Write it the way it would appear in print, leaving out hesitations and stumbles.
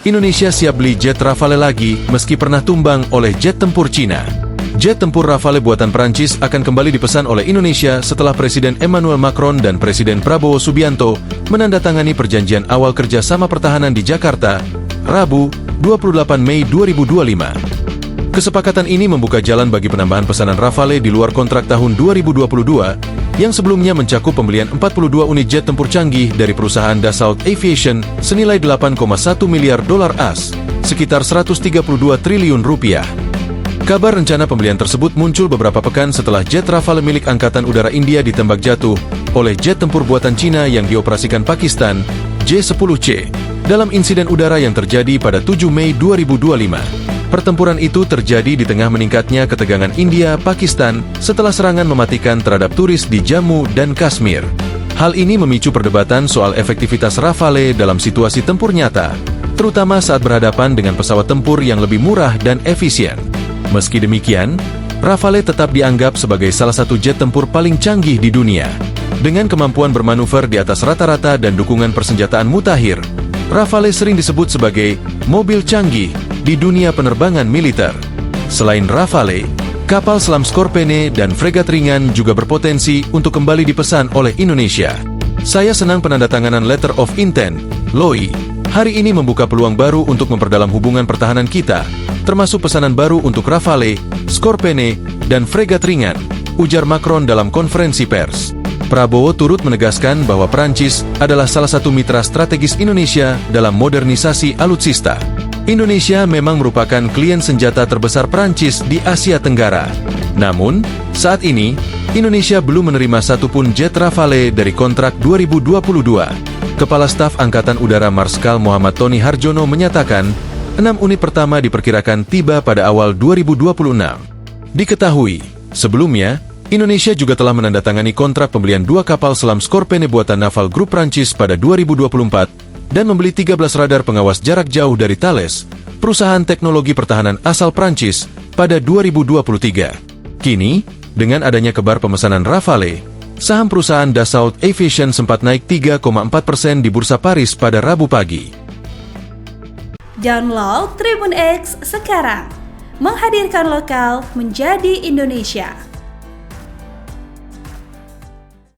Indonesia siap beli jet Rafale lagi meski pernah tumbang oleh jet tempur Cina. Jet tempur Rafale buatan Prancis akan kembali dipesan oleh Indonesia setelah Presiden Emmanuel Macron dan Presiden Prabowo Subianto menandatangani perjanjian awal kerjasama pertahanan di Jakarta, Rabu, 28 Mei 2025. Kesepakatan ini membuka jalan bagi penambahan pesanan Rafale di luar kontrak tahun 2022 yang sebelumnya mencakup pembelian 42 unit jet tempur canggih dari perusahaan Dassault Aviation senilai 8,1 miliar dolar AS, sekitar 132 triliun rupiah. Kabar rencana pembelian tersebut muncul beberapa pekan setelah jet Rafale milik Angkatan Udara India ditembak jatuh oleh jet tempur buatan Cina yang dioperasikan Pakistan, J-10C, dalam insiden udara yang terjadi pada 7 Mei 2025. Pertempuran itu terjadi di tengah meningkatnya ketegangan India-Pakistan setelah serangan mematikan terhadap turis di Jammu dan Kashmir. Hal ini memicu perdebatan soal efektivitas Rafale dalam situasi tempur nyata, terutama saat berhadapan dengan pesawat tempur yang lebih murah dan efisien. Meski demikian, Rafale tetap dianggap sebagai salah satu jet tempur paling canggih di dunia. Dengan kemampuan bermanuver di atas rata-rata dan dukungan persenjataan mutakhir, Rafale sering disebut sebagai mobil canggih di dunia penerbangan militer. Selain Rafale, kapal selam Skorpene dan fregat ringan juga berpotensi untuk kembali dipesan oleh Indonesia. Saya senang penandatanganan Letter of Intent, LOI, hari ini membuka peluang baru untuk memperdalam hubungan pertahanan kita, termasuk pesanan baru untuk Rafale, Skorpene, dan fregat ringan, ujar Macron dalam konferensi pers. Prabowo turut menegaskan bahwa Prancis adalah salah satu mitra strategis Indonesia dalam modernisasi alutsista. Indonesia memang merupakan klien senjata terbesar Prancis di Asia Tenggara. Namun, saat ini, Indonesia belum menerima satupun jet Rafale dari kontrak 2022. Kepala Staf Angkatan Udara Marskal Muhammad Tony Harjono menyatakan, 6 unit pertama diperkirakan tiba pada awal 2026. Diketahui, sebelumnya, Indonesia juga telah menandatangani kontrak pembelian 2 kapal selam Skorpene buatan Naval Group Prancis pada 2024 dan membeli 13 radar pengawas jarak jauh dari Thales, perusahaan teknologi pertahanan asal Prancis, pada 2023. Kini, dengan adanya kabar pemesanan Rafale, saham perusahaan Dassault Aviation sempat naik 3,4% di Bursa Paris pada Rabu pagi. Download Tribun X sekarang, menghadirkan lokal menjadi Indonesia.